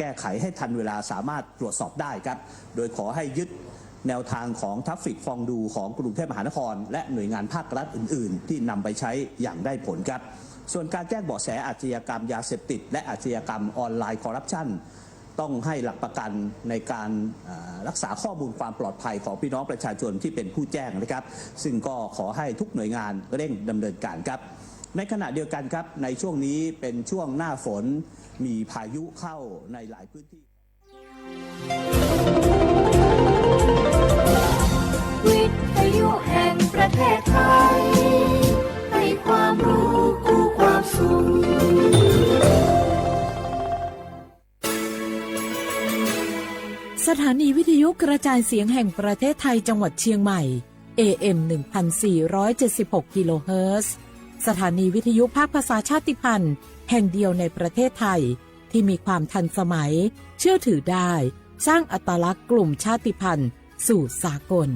แก้ไขให้ทันเวลาสามารถตรวจสอบได้ครับโดยขอให้ยึดแนวทางของทัฟฟิกฟองดูของกรุงเทพมหานครและหน่วยงานภาครัฐอื่นๆที่นำไปใช้อย่างได้ผลครับส่วนการแจ้งเบาะแสอาชญากรรมยาเสพติดและอาชญากรรมออนไลน์คอร์รัปชันต้องให้หลักประกันในการรักษาข้อมูลความปลอดภัยของพี่น้องประชาชนที่เป็นผู้แจ้งนะครับซึ่งก็ขอให้ทุกหน่วยงานเร่งดำเนินการครับในขณะเดียวกันครับในช่วงนี้เป็นช่วงหน้าฝนมีพายุเข้าในหลายพื้นที่วิทยุแห่งประเทศไทยให้ความรู้คู่ความสุขสถานีวิทยุกระจายเสียงแห่งประเทศไทยจังหวัดเชียงใหม่ AM 1476 กิโลเฮิรตซ์สถานีวิทยุภาคภาษาชาติพันธุ์แห่งเดียวในประเทศไทยที่มีความทันสมัยเชื่อถือได้สร้างอัตลักษณ์กลุ่มชาติพันธุ์สู่สากล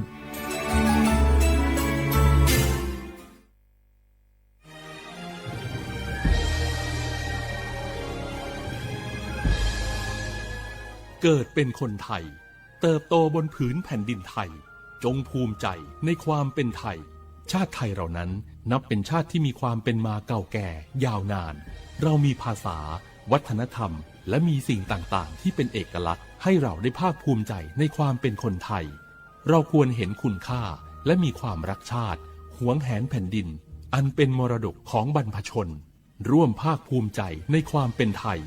เกิดเป็นคนไทยเติบโตบนผืนแผ่นดินไทยจงภูมิใจในความเป็นไทยชาติไทยเรานั้นนับเป็นชาติที่มีความเป็นมาเก่าแก่ยาวนานเรามีภาษาวัฒนธรรมและมีสิ่งต่างๆที่เป็นเอกลักษณ์ให้เราได้ภาคภูมิใจในความเป็นคนไทยเราควรเห็นคุณค่าและมีความรักชาติหวงแหนแผ่นดินอันเป็นมรดกของบรรพชนร่วมภาคภูมิใจในความเป็นไทย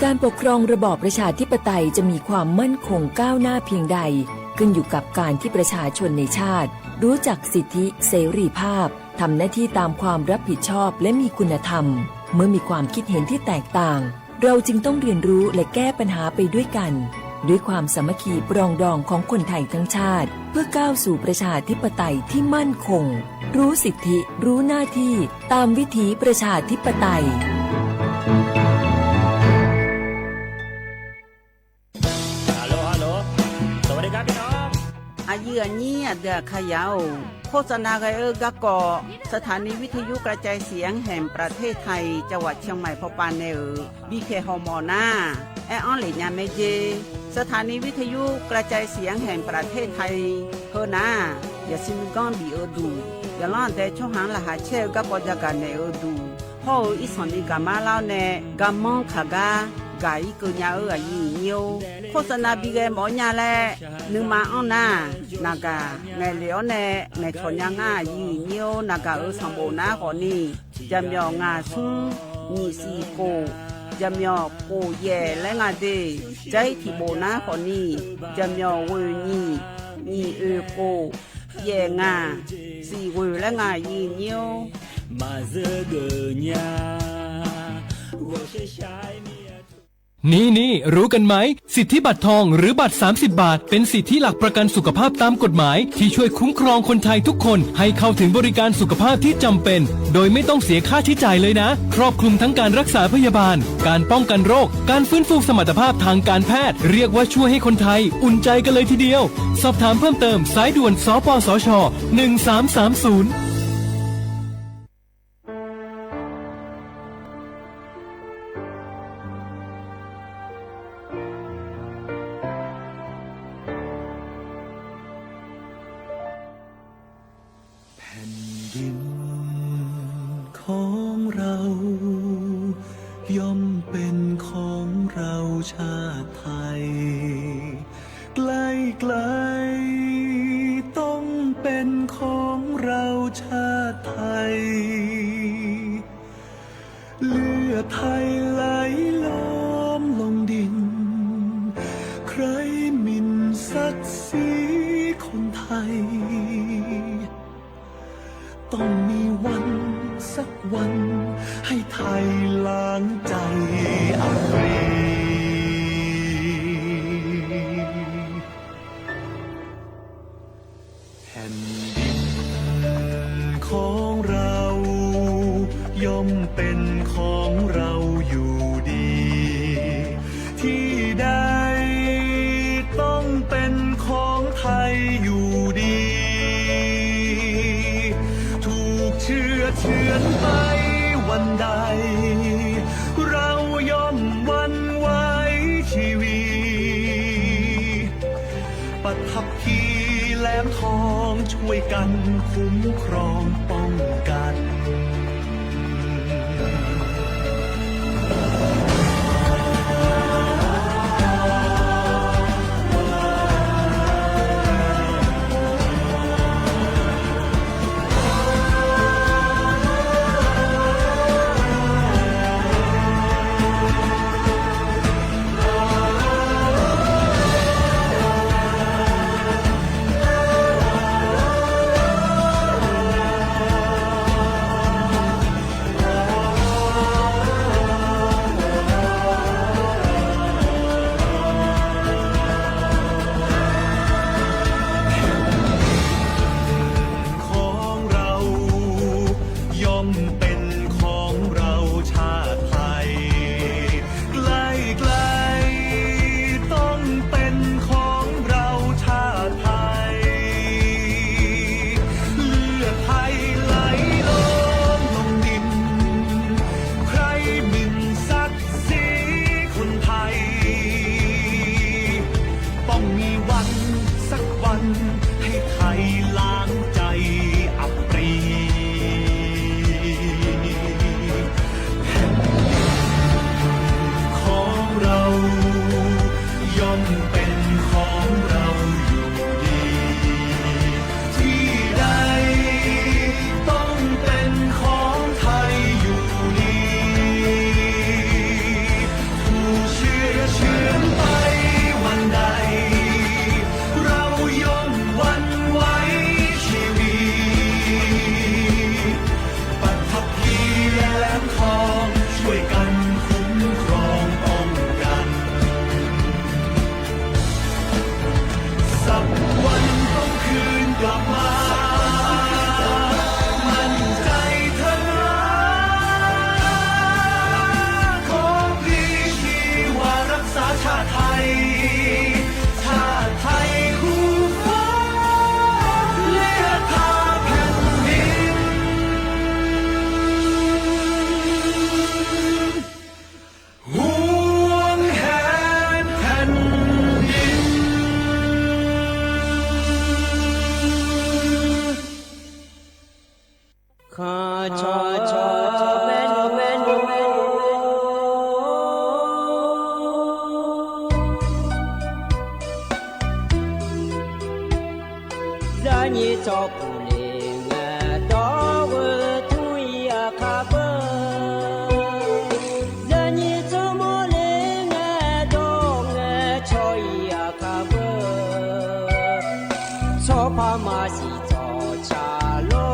การปกครองระบอบประชาธิปไตยจะมีความมั่นคงก้าวหน้าเพียงใดขึ้นอยู่กับการที่ประชาชนในชาติรู้จักสิทธิเสรีภาพทำหน้าที่ตามความรับผิดชอบและมีคุณธรรมเมื่อมีความคิดเห็นที่แตกต่างเราจึงต้องเรียนรู้และแก้ปัญหาไปด้วยกันด้วยความสามัคคีปรองดองของคนไทยทั้งชาติเพื่อก้าวสู่ประชาธิปไตยที่มั่นคงรู้สิทธิรู้หน้าที่ตามวิถีประชาธิปไตยอายุนี้เดือขยาวโฆษณาไกกะกอสถานีวิทยุกระจายเสียงแห่งประเทศไทยจังหวัดเชียงใหม่พอปานเนบีเคฮอมอนาแอออนหลีญาเมเจสถานีวิทยุกระจายเสียงแห่งประเทศไทยเฮนาอย่าซิมกอนบีดูอย่าล้อนแต่ช่องหางละหาเชลกะปอจักกันเนดูฮออีสอนนี่กะมาลาวเนกะมองขากากาอีกญาอายีเนียวโฆษณาบีเกหมอญาแลนึงมาอ้อนนานากาไงเหลียวแน่ไงทอนยังอายีเนียวนากาสังโบนาขอนี่จำยองาซุงนี่สีโกจำยอโกเย่และงาเดใจที่โบนาขอนี่จำยอเวนี่นี่โกเย่งาสีเวและงายีเนียวมาเจอเกญา我是ชายนี่รู้กันไหมสิทธิบัตรทองหรือบัตร30 บาทเป็นสิทธิหลักประกันสุขภาพตามกฎหมายที่ช่วยคุ้มครองคนไทยทุกคนให้เข้าถึงบริการสุขภาพที่จำเป็นโดยไม่ต้องเสียค่าใช้จ่ายเลยนะครอบคลุมทั้งการรักษาพยาบาลการป้องกันโรคการฟื้นฟูสมรรถภาพทางการแพทย์เรียกว่าช่วยให้คนไทยอุ่นใจกันเลยทีเดียวสอบถามเพิ่มเติมสายด่วนสปสช1330ของเราย่อมเป็นของเราชาติไทยไกลๆต้องเป็นของเราชาติไทยเลือดไทยไหลล้อมลงดินใครหมิ่นศักดิ์ศรีคนไทยต้องมีวันสักวันให้ไทยล้างใจอับปรีแผ่นดินของเราย่อมเป็นของเราอยู่ดีที่ได้ เฉือนไปวันใด เราย่อมหวันไหวชีวีปัทภีแหลมทองช่วยกันคุ้มครองป้องกัน ของเราย่อมเป็นของเราชาติไทยไกลไกลต้องเป็นของเราชาติไทยเลือดไทยไหลล้นลงดินใครหมิ่นศักดิ์ศรีคนไทยต้องมีวันสักวันให้ไทยล้างใจอับปรีแผ่นดินของเราย่อมเป็นของเราอยู่ดี ที่ใดต้องเป็นของไทยอยู่ดีผู้เชื่อเชื่อไปวันใด เราย่อมหวันไหวชีวีปัทภีและแหลมทองช่วยกันคุ้มครองป้องกัน สักวันต้องคืนกลับมา มั่นใจเถิดนะขอพลีชีวารักษาชาติไทย ชาติไทยคู่ฟ้าเลือดทาแผ่นดินห่วงแหนแผ่นดิน ข้าชอชอเวนเวนเวนဇာညေချောပူလေငါတော်ဝသူရခဘဇာညေချောမလေငါတော်ငါချောရခဘချောပါမရှိချောချလော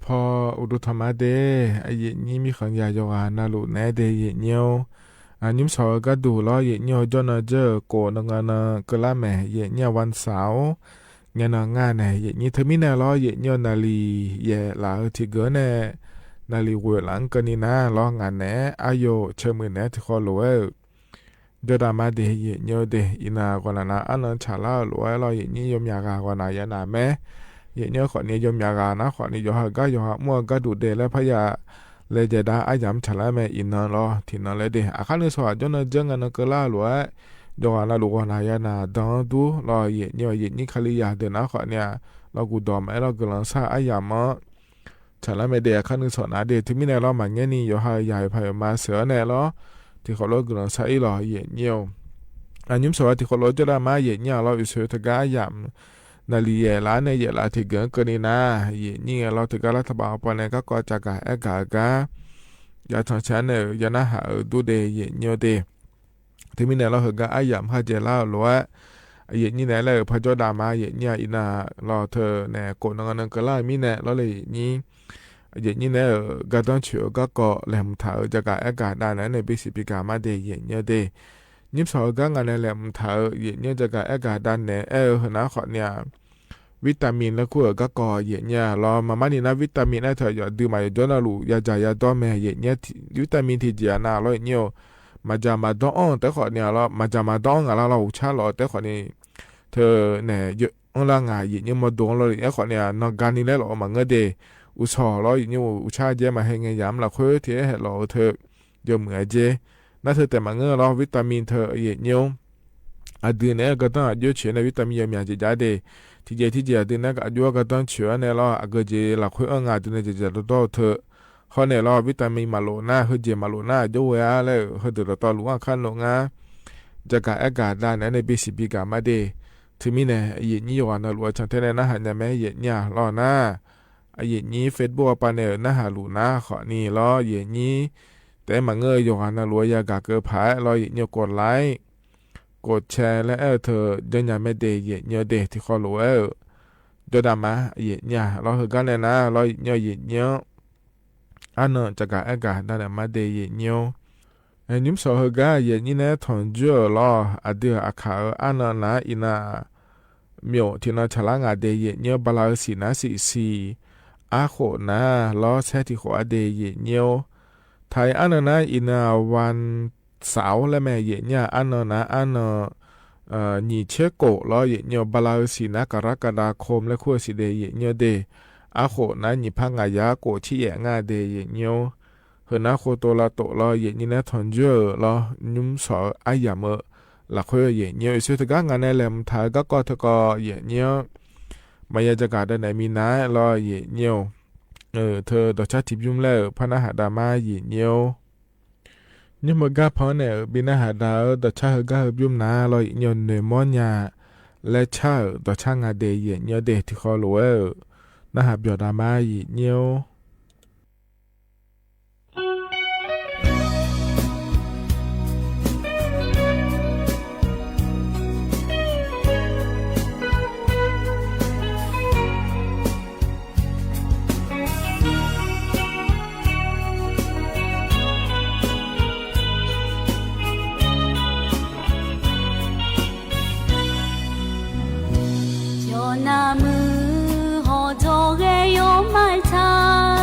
พออุดุธรรมะเดไอเย็นนี้มีขันยาโยกานาลุแนเดเย็นเนียวนิมสอก็ดูล้อเย็นเนียวจนเจอโกนงานกละแม่เย็นเนียววันเสาร์งานงานเนี่ยเย็นนี้เธอมีแน่ล้อเย็นเนียวนาลีเย่หลาที่เกินเนี่ยนาลีวัวหลังกันนี่นะล้องานเนี่ยอายุเชื่อมือเนี่ยที่เขารู้เดดามาเดเย็นเนียวเดอินากว่านะอันนั้นชาลารู้ล้อเย็นนี้ยมยากากว่านะยานาแม่เย็นเนียวขอนี้ยมยากานะขอนี้ยอก็ยอมั่วก็ดูเดและพยาเลยจะได้อายามฉลาแม่อินนรอที่นั่นเลยเดอาคารนี้สวัสดิ์จนเจงกันก็ล่าหลวยดอกนาลูกนายนาดังดูรอเย็นเนียวเย็นนี้ขลียาเดนะขอเนี่ยเรากูดอมไอเรากำลังซาอายามฉลาแม่เดอาคารนี้สอนเดที่มีในเรามันเงี้ยนี่ยอหายายพายมาเสือแน่รอที่เขาเรากำลังซาอีรอเย็นเนียวอันยิ้มสวัสดิ์ที่เขาเราจะได้มาเย็นเนียวเราอยู่เสือตะกายามนาลีเยลาในเยลาที่เกินกันนี่นะเย็นนี่เราถึงการรัฐบาลปนเนี่ยก็จะกะเอกากะยาทางฉันเนี่ยยานะหาดูเดเย็นเนียวเดที่มีเนี่ยเราเห็นก็อายามพาเจล่าหรือว่าเย็นนี่เนี่ยเลยพระเจ้าดามาเย็นเนี่ยอินาเราเธอเนี่ยโกนงานก็ล่ามีเนี่ยเราเลยนี่เย็นนี่เนี่ยก็ต้องเชื่อก็แหลมถาจะกะเอกาได้นะในปีสิบปีกามาเดเย็นเนียวเดนิมสอก็งานในแหลมถาเย็นเนี่ยจะกะเอกาด้านเนี่ยนะขอเนี่ยวิตามินแล้วคู่ก็ก่อเย็นเนี่ยรอมานี่นะวิตามินเธออย่าดื่มมาจนน่ะลูยาจ่ายาดอแม่เย็นเนี่ยวิตามินที่เจียน่ะร้อยเนี่ยมาจามาดองแต่ขอเนี่ยเรามาจามาดองเราอุชาเราแต่ขอนี่เธอเนี่ยเยอะละงาเย็นเนี่ยมาดองเราเนี่ยขอเนี่ยนอกการนี้แล้วเรามาเงเดอุชอเราเนี่ยอุชาเจมาให้เงยามเราค่อยเทให้เราเธอเยอะเหมือนเจน่าเธอแต่มาเงเราวิตามินเธอเย็นเนี่ยอดีเนี่ยก็ต้องเยอะเฉยในวิตามินอย่างจะได้ที่เจดินนักอายุก็ต้องเชื่อเนี่ยเราอาจจะหลักคุยงานดินจะต้องเธอเขาเนี่ยเราวิตามินมาโลน่าเฮเจมาโลน่าจะเวลาแล้วเฮเดือดต่อหลวงขั้นลงอ่ะจะการอากาศได้ในปีสิบปีกามาเดที่มีเนี่ยเย็นนี้วันหลวงจังเทนนะหันแม่เย็นเนี่ยรอหน้าเย็นนี้เฟซบุ๊กปานเนี่ยนะหาลูน่าขอนี่รอเย็นนี้แต่มาเงยวันหลวงยากาเกอร์พายรอเย็นเนี่ยกดไลค์กดแชร์และเธอเดินอย่างไม่เดย์เย็นเยอะเดย์ที่เขารู้เดินมาเย็นเนี่ยเราเห็นกันเลยนะเราเยอะเย็นเยอะอันนั้นจะการอากาศนั่นแหละมาเดย์เย็นเยอะนิมสอเห็นกันเย็นนี่เนี่ยทนเจอเราอดีตอาคาอันนั้นนะอินาเมียวที่น่าฉลาดเดย์เย็นเยอะบลาสีนะสีอาโคนะเราแช่ที่หัวเดย์เย็นเยอะไทยอันนั้นนะอินาวันสาวและแม่เย็นเนี่ยอันนั้นนะอันนั้นนี่เชื่อโกล้อเย็นเนี่ยบลาสีนะกรกฎาคมและขั้วสีเดย์เย็นเนี่ยเดอาโคนะนี่พังงายาโกที่แย่งาเดย์เย็นเนี่ยเฮนะโคโตลาโตล้อเย็นนี่นะทอนเจอล้อนุ่มสออายามหลักขั้วเย็นเนี่ยสุดท้ายงานในแหลมไทยก็ทก็เย็นเนี่ยมายาจะการได้ไหนมีน้าล้อเย็นเนี่ยเธอต่อชาติยุ่มแล้วพนักหาดามาเย็นเนี่ยนี่มันก็พอเนี่ยบินหาดาวต่อชาติก็ยุ่มน้าลอยเงินเนมอนยาและชาต่อช่างงานเดียเนื้อเดที่เขารู้นะฮะบิดามาอีเนียว나무 호적에 요말차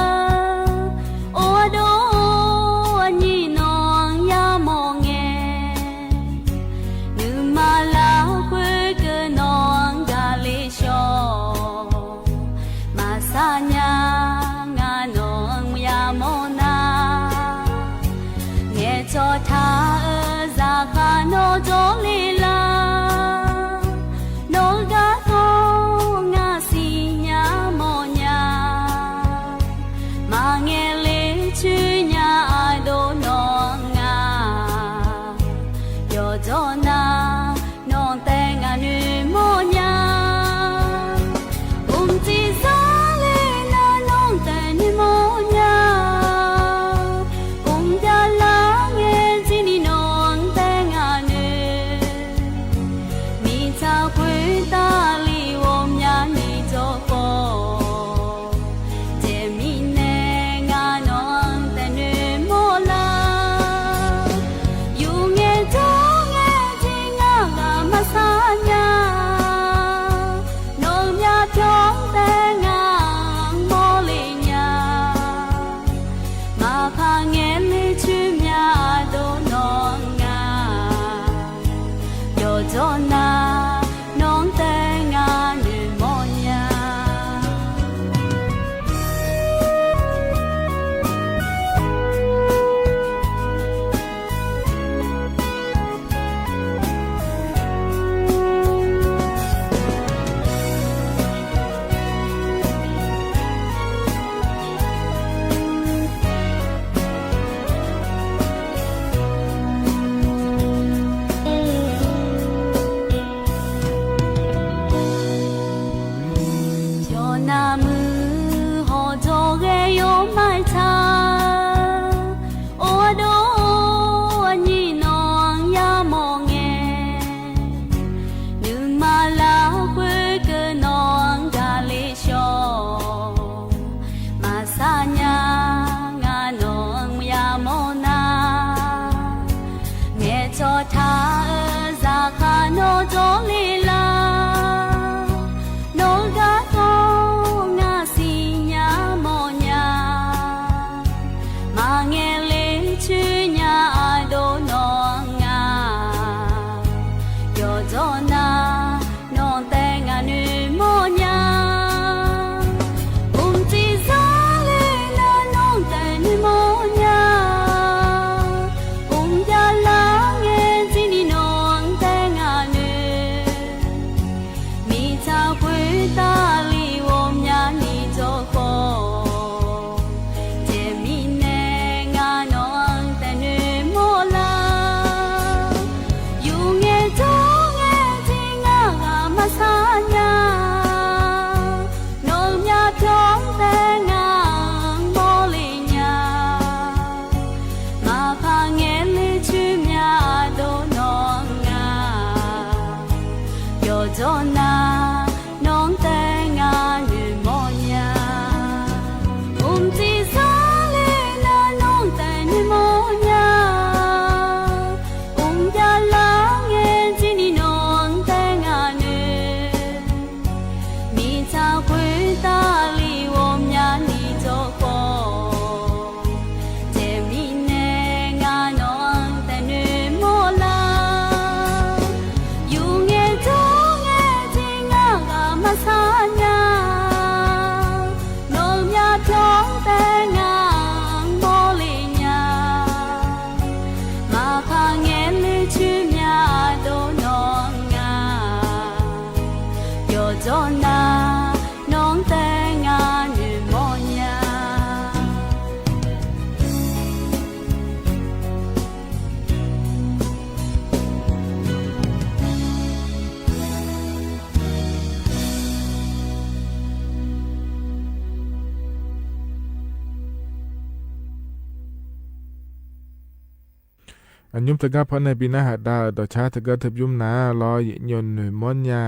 อันยุมตะกะพอในปีหน้าหาดาต่อชาตะกะทึบยุมนารอเยยนหน่วยมอนยา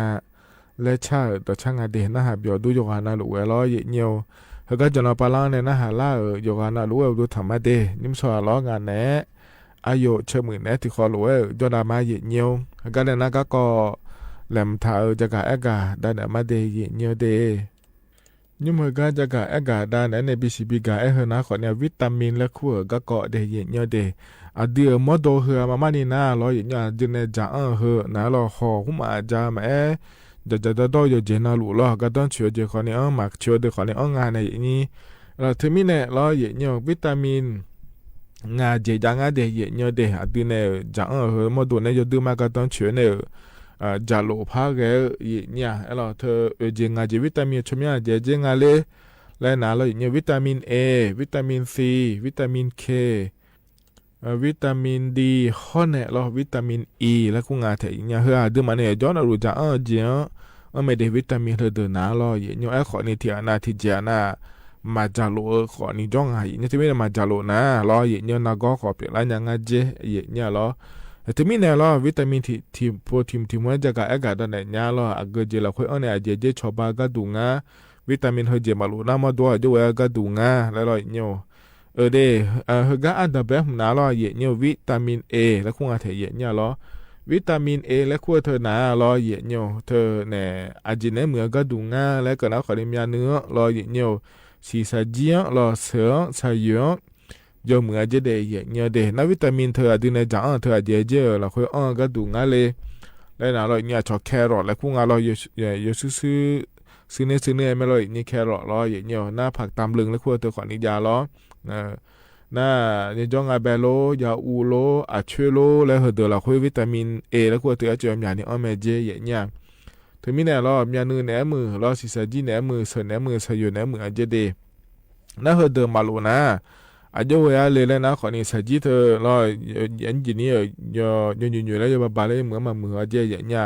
และชาต่อช่างอเดนะหาบยอดูโยกานาลุเวลอเยเนียวเฮก็จะนอปาลางในนะหาลาโยกานาลุเวดูธรรมะเดนิมสอล้องานแหนอายุเชมือแหนที่คอลุเวจอดามาเยเนียวเฮก็เลยนะก็แหลมทาจะกะแอกาดานมาเดเยเนียวเดยุมเฮก็จะกะแอกาดานในบิซิบิกาเอเฮนะขอเนี่ยวิตามินและคั่วก็เกาะเดเยเนียวเดอเดียมอโดเฮมามานี่นาลออย่างจึงในจางเฮนาลอหอหุมาจาแม่จะดอยเจนาลุลอก็ต้องช่วยเจขอเนี่ยมักช่วยเดขอเนี่ยงานในนี้เราถึงมีเนี่ยลออย่างวิตามินงาเจจางาเดอย่างเดอดีเนี่ยจางเฮมอโดเนี่ยจะดูมาก็ต้องช่วยเนี่ยจาโลพาเกอย่างเราเธอเจงาเจวิตามินชมยาเจงาเลและนาลออย่างวิตามินเอวิตามินซีวิตามินเควิตามินดีข้อเนี่ยเราวิตามินอีและกูงาเถียงเฮือดูมันเนี่ยย้อนรู้จักเจียไม่ได้วิตามินเดินหนาเราอย่างไอ้ขอนี่ที่อนาทิเจนามาจาโลขอนี่จ้องหายนี่ที่ไม่ได้มาจาโลนะเราอย่างนาก็ขอเปลี่ยนแล้วยังเจอย่างเราที่มีเนี่ยเราวิตามินที่โปรตีนที่มันจะกับอากาศนั่นเนี่ยเราอากาศเจเราค่อยเอาเนี่ยเจชอบก็ดูงาวิตามินเฮเจมาลูน้ำมาด้วยด้วยก็ดูงาแล้วเราเนี่ยเดเฮก็อันดับแบบหนาลอเยเนี่ยวิตามินเอและคงอาเทเยเนี่ยลอวิตามินเอและคั่วเธอหนาลอเยเนี่ยเธอเนี่ยอาจินเนเหมือก็ดูง่าและก็แล้วขอเรียนเนื้อลอเยเนี่ยสีสาเจียลอเสือสายยยเหมือจะได้เยเนี่ยเดนวิตามินเธออาจินเนจังเธออาเจเจเราค่อยก็ดูง่าเลยและหนาลอเนี่ยชอบแครอทและคงอาลอเยซื้อเนี่ยไม่ลอยนี่แครอทลอเยเนี่ยหน้าผักตามลึงและคั่วเธอขอนิยาลอน่าเนี่ยจ้องอาเบโลยาอูโลอาเชโลและเดอร์ละคุยวิตามินเอแล้วก็ตัวเจอมอย่างนี้อ้อแม่เจอย่างถึงมีแน่รอบยานื้อแหนมือรอสิสาจีแหนมือเสนแหนมือสยุแหนมืออาเจเดน่าเดอร์มาโลนะอาจจะว่าเลยแล้วนะขอนี่สาจีเธอรอยันจีนี่อยู่แล้วจะบาเลยเหมือนมามืออาเจอย่างยา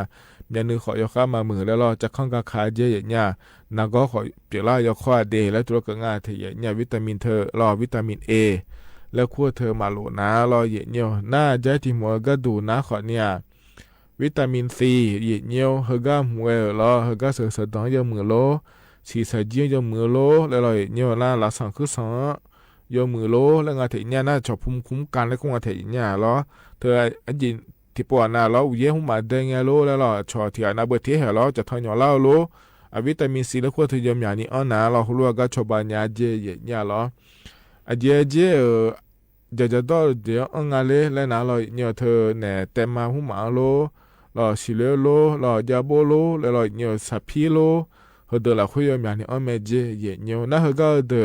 นื้อขอยข้ามามือแล้วรอจะข้องกับขาเจอย่างนาก็ขอเปลี่ยนล่ายาข้อเดแล้วตัวก็ง่ายเทียวิตามินเธอรอวิตามินเอแล้วคั่วเธอมาโลนะรอเยเนียวน่าจะที่หัวก็ดูนะขอเนี่ยวิตามินซีเยเนียวเฮก็หัวรอเฮก็เสือดองยามือโลสีสายเจียยามือโลแล้วรอเยเนียวน่าละสังคือสองยามือโลแล้วงาเทียน่าชอบภูมิคุ้มกันแล้วก็งาเทียเนี่ยรอเธออันยินที่ปวดน่าเราเยี่ยมมาเด้งโลแล้วรอชอเทียน่าเบอร์เทียเราจะทอนยาเล่าโลวิตามินซีแล้วคั่วเธอยามอย่างนี้อันน่าเราหัวก็ชอบบานยาเจเนี่ยรออาเจจะต่อเดี๋ยวงานเลยแล้วนะเราเนี่ยเธอเนี่ยแต่มาหูมาโลเราสิเลโลเราจะโบโลแล้วเราเนี่ยสับพีโลเฮเดอละคุยอย่างนี้อ้อแม่เจเนี่ยนะเฮก็เดอ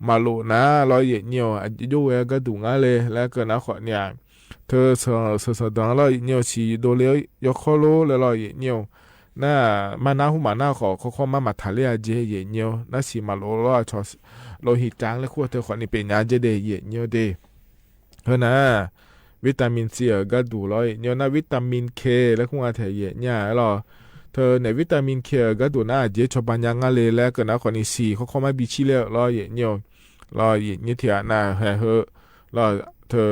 มาโลนะเราเนี่ยดูเอก็ดูงานเลยแล้วก็นะขอเนี่ยเธอสดดังเราเนี่ยสิโดเลยยกข้อโลแล้วเราเนี่ยน่ามาหน้าหูมาหน้าขอมาทะเลเจเนี่ยน่าสิมาโลเราชอโลหิตจางแล้วคั่วเธอขอนี่เป็นงานเจเดเนี่ยเดเฮ้นะวิตามินซีก็ดูเลยเนี่ยนะวิตามินเคแล้วคงอาเทียเนี่ยหรอเธอในวิตามินเคก็ดูนะเจชอบันยังเลยแล้วก็นะคนนี้ซีเขาไม่บิชิเลยรอเนี่ยรอเนี่ยที่น่ะเฮ้รอเธอ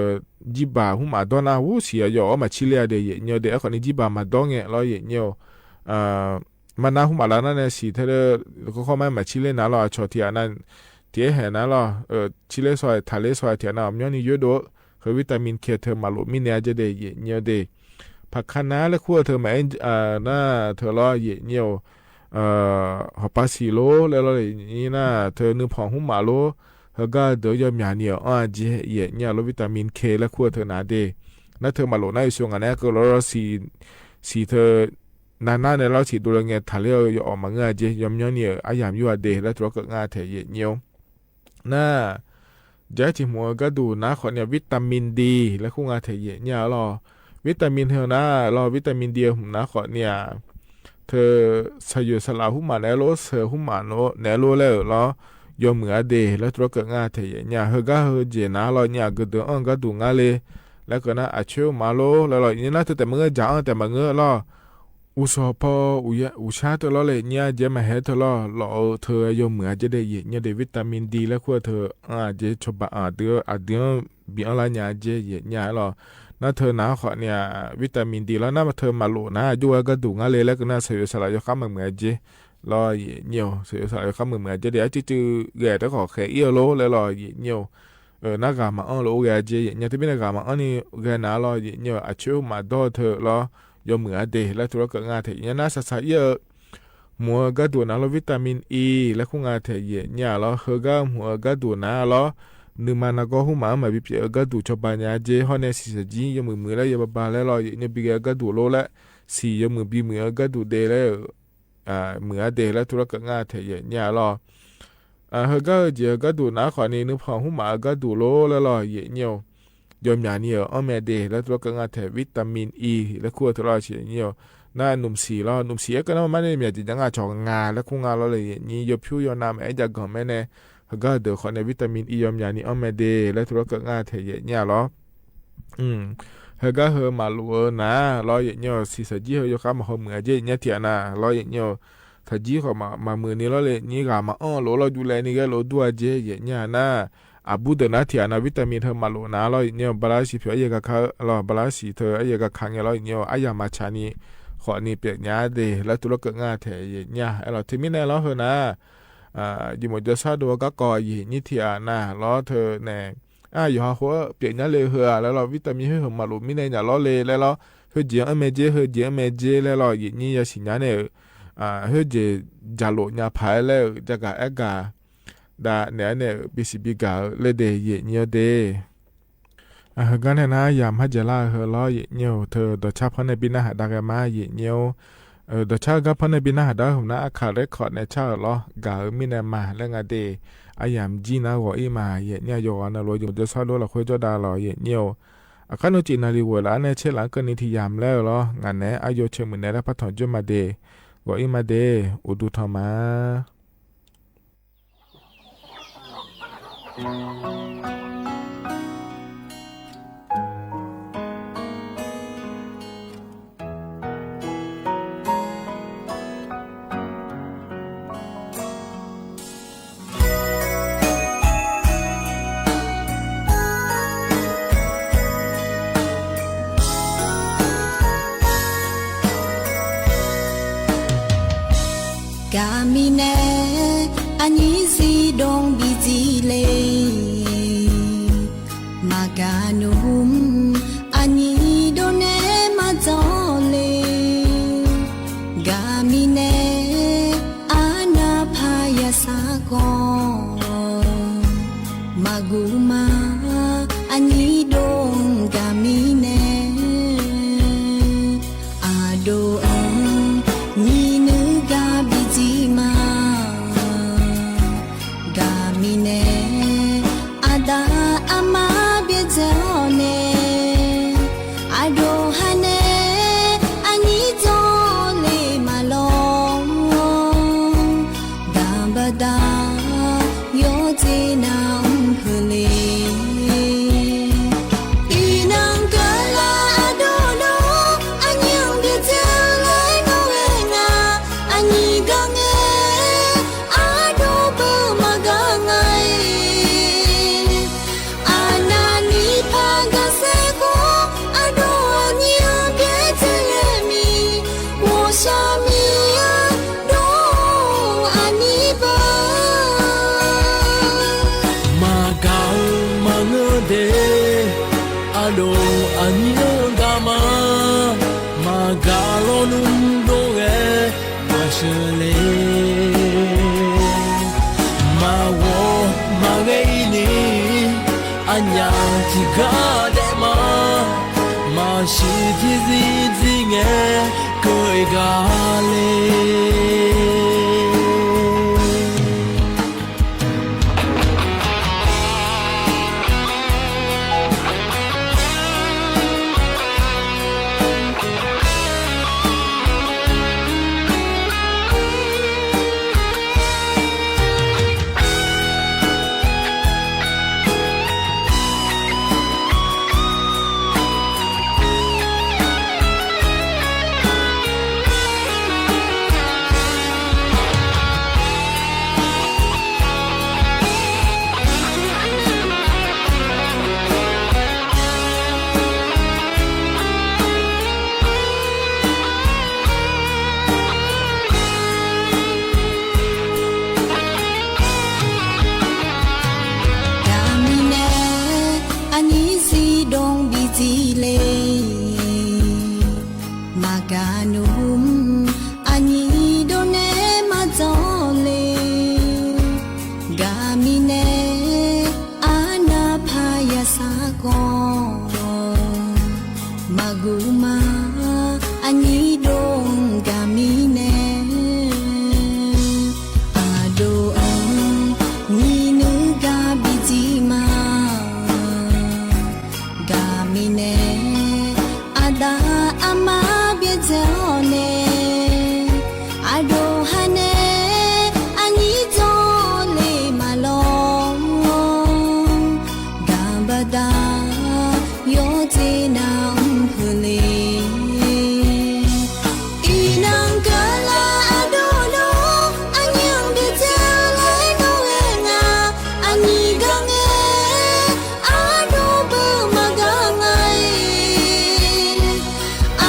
จิบาหูมาดอนาหูเสียยอมาชิเลยเดเนี่ยเดี๋ยวคนนี้จิบามาดองเนี่ยรอเนี่ยมันนะหูมาแล้วนั่นเนี่ยสิเธอเขาไม่มาชิเลยนะรอชอที่นั่นเที่ยเห็นนะรอชิเลยซอยทะเลซอยที่น่ะมันนี่เยอะด้วยคือวิตามินเคเธอมาลุมิเนียจะได้เนี่ยเดผักคะน้าและคั่วเธอมาน่าเธอรอเนี่ยหอปลาสีโลแล้วอะไรนี่น่าเธอนึกผองหุ่มมาโลเฮก็เดี๋ยวยามยาเนี่ยเจเนี่ยรวิตามินเคและคั่วเธอนาเดน่าเธอมาลุน่าอยู่ช่วงอันนี้ก็รอสีเธอนานๆในเราสีดูแลเงี้ยทะเลออกมาเงี้ยเจยามเนี่ยยามอยู่เดแล้วตัวก็ง่ายเทียเนี่ยน่าเจ้าที่หัวก็ดูนะขอเนี่ยวิตามินดีและคงอาเทียเนี่ยรอวิตามินเธอนะรอวิตามินดีผมนะขอเนี่ยเธอใส่อยู่สลาหุ่มมาแล้วเสือหุ่มมาโนแนโลแล้วรอยอมเหมือเดแล้วตัวก็ง่ายเทียเนี่ยเฮก็เฮเจนะรอเนี่ยก็เดือก็ดูง่ายเลยแล้วก็นะอาเชียวมาโลแล้วรอเนี่ยนะแต่เมื่อจ้าแต่เมื่อรออุสพออุชาตัวเราเลยเนี่ยจะมาเห็นตัวเราเธอยอมเหมือนจะได้เนี่ยได้วิตามินดีแล้วก็เธอจะชอบเดือบีอะไรเนี่ยจะเนี่ยเรา น่าเธอหนาขอเนี่ยวิตามินดีแล้วน่ามาเธอมาโหลนะอยู่ก็ดูงาเลยแล้วก็น่าเสียสลายข้ามเหมือนเจรอเหนียวเสียสลายข้ามเหมือนเจเดี๋ยวจื้อแก่แต่ขอแค่เอี้ยวโลแล้วรอเหนียวน่ากามาอ้อโลแกเจเนี่ยที่เป็นน่ากามาอ้อนี่แกน่ารอเหนียวอาชิวมาดอเธอรอยเหมือนเดแล้วธุรกิจงานเถียน่าสะสายเยอะมัวก็ดูนะเราวิตามินอีและคุ้งงานเถียเนี่ยเราเฮก็มัวก็ดูนะเรานึมานาก็หูมาบิเปียก็ดูชอบเนี่ยเจฮอนเนสิสจียมือแล้วยบาแล้วเราเนี่ยบิเกก็ดูโลละสียมือบีมือก็ดูเดแล้วมือเดแล้วธุรกิจงานเถียเนี่ยเราเฮก็เจก็ดูนะขอนี้นึกพอหูมาก็ดูโลแล้วเราเนี่ยยอมอย่างนี้อ้อแม่เดแล้วธุรกิจงานเถียวิตามินอีและขั้วธุรกิจเนี่ยน่าหนุ่มสีแล้วหนุ่มสีก็น่ามันไม่มีจริงๆจองงาแล้วคุ้งงาเราเลยนี่ยผิวยอนามไอ้จากก่อนแม่เนี่ยก็เดี๋ยวขอในวิตามินอียอมอย่างนี้อ้อแม่เดและธุรกิจงานเถียเนี่ยหรอก็เฮมาลัวนะร้อยเนี่ยสิสจีเฮยกมาเขาเหมือนเจเนี่ยเถียนะร้อยเนี่ยถ้าจีเขามามือนี้แล้วเลยนี่ก็มาอ้อโลเราดูแลนี่ก็โลด้วยเจเนี่ยนะอาบูเดนะเถียนะวิตามินเธอมาลัวนะร้อยเนี่ยบาลาสีเพียวไอ้ก็เขาเราบาลาสีเธอไอ้ก็ขังเนี่ยร้อยเนี่ยไอ้ยามาชานีขอนี่เปียกเนี่ยเดและธุรกิจงานเถียเนี่ยไอ้เราที่มินแน่แล้วเฮนะยิมจะซาดูก็ก่อยินิทีอานะล้อเธอแน่อยู่หาหัวเปลี่ยนนั่นเลยเหรอแล้วเราวิตามินให้เหมาลุมินเนี่ยล้อเลยแล้วเราเฮเจียงเมเจเฮเจียงเมเจแล้วเรายินี่จะสิญญาเนี่ยเฮเจจาโลเนี่ยพายแล้วจะกะเอกาดาเนี่ยบิสิบิกาเลเดยินี่เดกันเนี่ยนะยามฮัจลาเฮล้อยินี่เธอตัวชาพันในบินหาดากมายินี่ดชากับพันในบินหาดาผมนะอาคาเรคคอร์ดในชาล้อกามินมาแล้วงาเดอายามจีน่าว่าอีมาเยเนี่ยโยนนะรวยอยู่จะซาโดละคุยจอดาลอเยเนี่ยอาคาโนจินาลีวัวละเนี่ยเชลังกันนิธิยามแล้วล้องานเนี่ยอายุเชมือเนี่ยพัฒน์จุมาเดว่าอีมาเดอุดุธรรมากามิเนอันนี้สีดงบีจีเลมากานุมอันนี้โดเนมาจอเลกามิเนอานาพายาสากอมากูมาอันนี้ดงกามิเนอาโดนี่นึกาบิจิมากามิเนอาดาอามาเบียเจอเนอาโดฮาเนอันนี้จอเลมาลองดามบดาโยเจนาเพเลရှိဖြစ်စီခြင်းငယ်ကိုယ်ကလေး le maganum ani done mazole gamine ana phaya sako maguma ani dong gamine ado ni nu gabijima gamine ada ama biezone ado hane ani jole malong gambada yo tina umpule inang kala ado no anyang biezale no enga ani gange ado bemagangai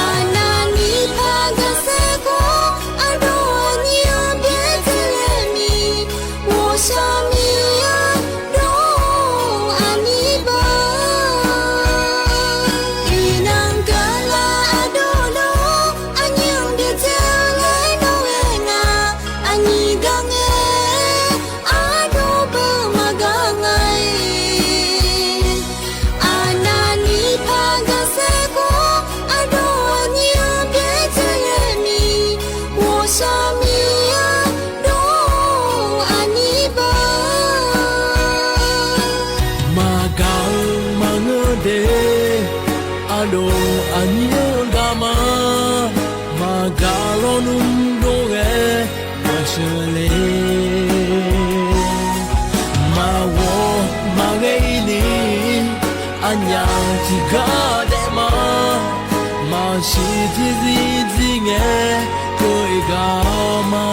anani pagaseko ado anya biezale mi woshami ado ani ba inang kala ado no anyang biezale no enga ani gange ado bemagangai anani pagaseko ado anya biezale mi woshami ado ani ba Magang mangode ado anya gama magalonum doe mashale mawo magaini anya tigadema mashi tizinge koigama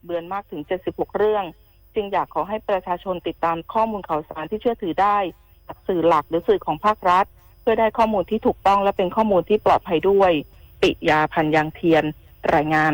เบือนมากถึง76เรื่องจึงอยากขอให้ประชาชนติดตามข้อมูลข่าวสารที่เชื่อถือได้จากสื่อหลักหรือสื่อของภาครัฐเพื่อได้ข้อมูลที่ถูกต้องและเป็นข้อมูลที่ปลอดภัยด้วยปิยาพันธ์ยางเทียนรายงาน